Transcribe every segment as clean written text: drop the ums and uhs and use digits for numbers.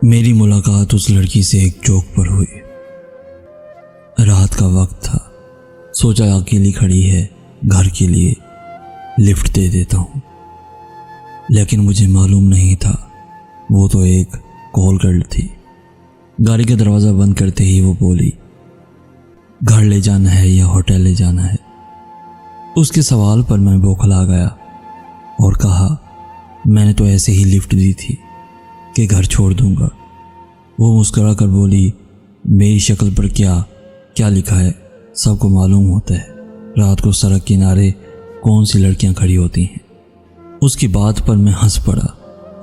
मेरी मुलाकात उस लड़की से एक चौक पर हुई। रात का वक्त था। सोचा अकेली खड़ी है, घर के लिए लिफ्ट दे देता हूँ। लेकिन मुझे मालूम नहीं था वो तो एक कॉल गर्ल थी। गाड़ी का दरवाज़ा बंद करते ही वो बोली, घर ले जाना है या होटल ले जाना है। उसके सवाल पर मैं बौखला गया और कहा, मैंने तो ऐसे ही लिफ्ट दी थी कि घर छोड़ दूंगा। वो मुस्कुरा कर बोली, मेरी शक्ल पर क्या लिखा है सबको मालूम होता है। रात को सड़क किनारे कौन सी लड़कियां खड़ी होती हैं। उसकी बात पर मैं हंस पड़ा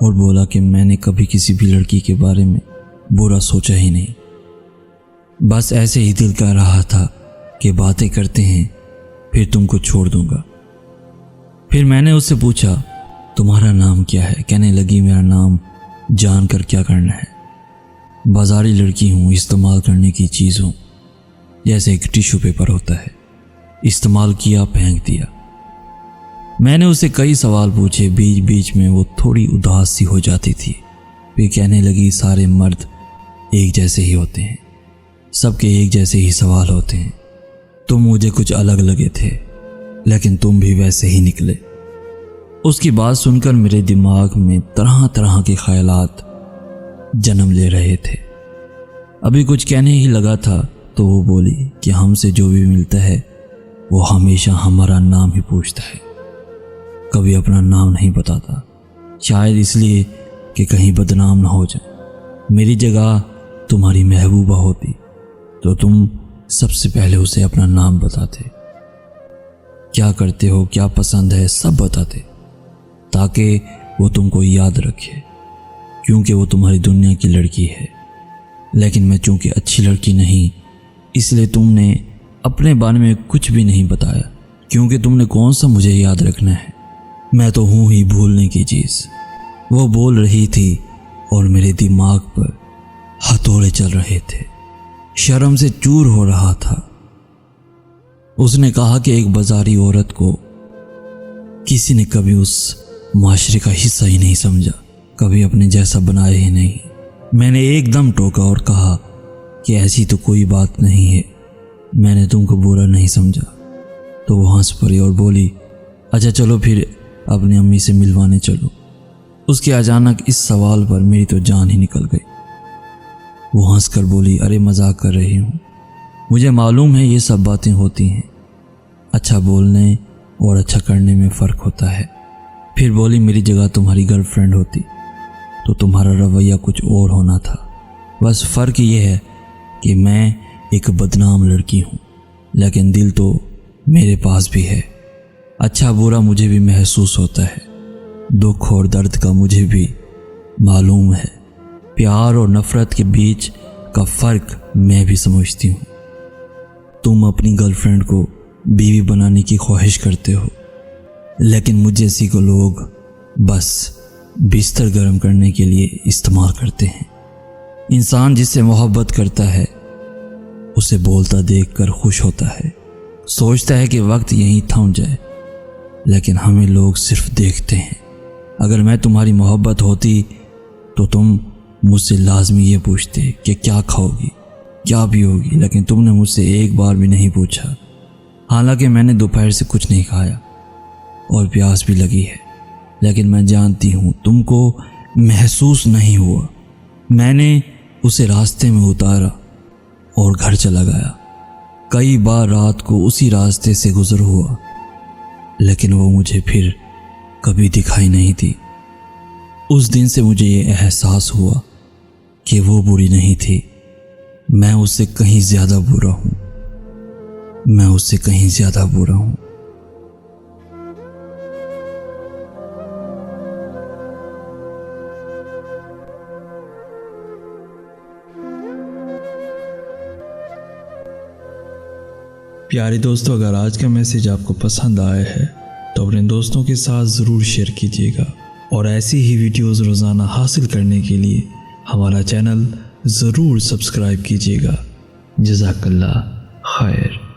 और बोला कि मैंने कभी किसी भी लड़की के बारे में बुरा सोचा ही नहीं। बस ऐसे ही दिल कर रहा था कि बातें करते हैं फिर तुमको छोड़ दूंगा। फिर मैंने उससे पूछा, तुम्हारा नाम क्या है? कहने लगी, मेरा नाम जानकर क्या करना है। बाजारी लड़की हूँ, इस्तेमाल करने की चीज़ हूँ, जैसे एक टिश्यू पेपर होता है, इस्तेमाल किया फेंक दिया। मैंने उससे कई सवाल पूछे। बीच बीच में वो थोड़ी उदास सी हो जाती थी। फिर कहने लगी, सारे मर्द एक जैसे ही होते हैं, सबके एक जैसे ही सवाल होते हैं। तुम मुझे कुछ अलग लगे थे लेकिन तुम भी वैसे ही निकले। उसकी बात सुनकर मेरे दिमाग में तरह तरह के ख्यालात जन्म ले रहे थे। अभी कुछ कहने ही लगा था तो वो बोली कि हमसे जो भी मिलता है वो हमेशा हमारा नाम ही पूछता है, कभी अपना नाम नहीं बताता। शायद इसलिए कि कहीं बदनाम ना हो जाए। मेरी जगह तुम्हारी महबूबा होती तो तुम सबसे पहले उसे अपना नाम बताते, क्या करते हो, क्या पसंद है, सब बताते, ताकि वो तुमको याद रखे, क्योंकि वो तुम्हारी दुनिया की लड़की है। लेकिन मैं चूंकि अच्छी लड़की नहीं, इसलिए तुमने अपने बारे में कुछ भी नहीं बताया, क्योंकि तुमने कौन सा मुझे याद रखना है। मैं तो हूँ ही भूलने की चीज़। वो बोल रही थी और मेरे दिमाग पर हथौड़े चल रहे थे। शर्म से चूर हो रहा था। उसने कहा कि एक बाजारी औरत को किसी ने कभी उस माशरे का हिस्सा ही नहीं समझा, कभी अपने जैसा बनाया ही नहीं। मैंने एकदम टोका और कहा कि ऐसी तो कोई बात नहीं है, मैंने तुमको बुरा नहीं समझा। तो वो हंस पड़ी और बोली, अच्छा चलो फिर अपनी अम्मी से मिलवाने चलो। उसके अचानक इस सवाल पर मेरी तो जान ही निकल गई। वो हंसकर बोली, अरे मजाक कर रही हूँ, मुझे मालूम है ये सब बातें होती हैं, अच्छा बोलने और अच्छा करने में फ़र्क होता है। फिर बोली, मेरी जगह तुम्हारी गर्लफ्रेंड होती तो तुम्हारा रवैया कुछ और होना था। बस फ़र्क ये है कि मैं एक बदनाम लड़की हूँ, लेकिन दिल तो मेरे पास भी है। अच्छा बुरा मुझे भी महसूस होता है, दुख और दर्द का मुझे भी मालूम है, प्यार और नफ़रत के बीच का फ़र्क मैं भी समझती हूँ। तुम अपनी गर्लफ्रेंड को बीवी बनाने की ख्वाहिश करते हो, लेकिन मुझ जैसी को लोग बस बिस्तर गर्म करने के लिए इस्तेमाल करते हैं। इंसान जिससे मोहब्बत करता है उसे बोलता देखकर खुश होता है, सोचता है कि वक्त यहीं थम जाए, लेकिन हमें लोग सिर्फ देखते हैं। अगर मैं तुम्हारी मोहब्बत होती तो तुम मुझसे लाजमी ये पूछते कि क्या खाओगी, क्या पियोगी, लेकिन तुमने मुझसे एक बार भी नहीं पूछा। हालांकि मैंने दोपहर से कुछ नहीं खाया और प्यास भी लगी है, लेकिन मैं जानती हूँ तुमको महसूस नहीं हुआ। मैंने उसे रास्ते में उतारा और घर चला गया। कई बार रात को उसी रास्ते से गुजर हुआ, लेकिन वो मुझे फिर कभी दिखाई नहीं दी। उस दिन से मुझे ये एहसास हुआ कि वो बुरी नहीं थी, मैं उससे कहीं ज़्यादा बुरा हूँ, मैं उससे कहीं ज़्यादा बुरा हूँ। प्यारे दोस्तों, अगर आज का मैसेज आपको पसंद आया है तो अपने दोस्तों के साथ ज़रूर शेयर कीजिएगा, और ऐसी ही वीडियोज़ रोज़ाना हासिल करने के लिए हमारा चैनल ज़रूर सब्सक्राइब कीजिएगा। जज़ाकल्लाह खैर।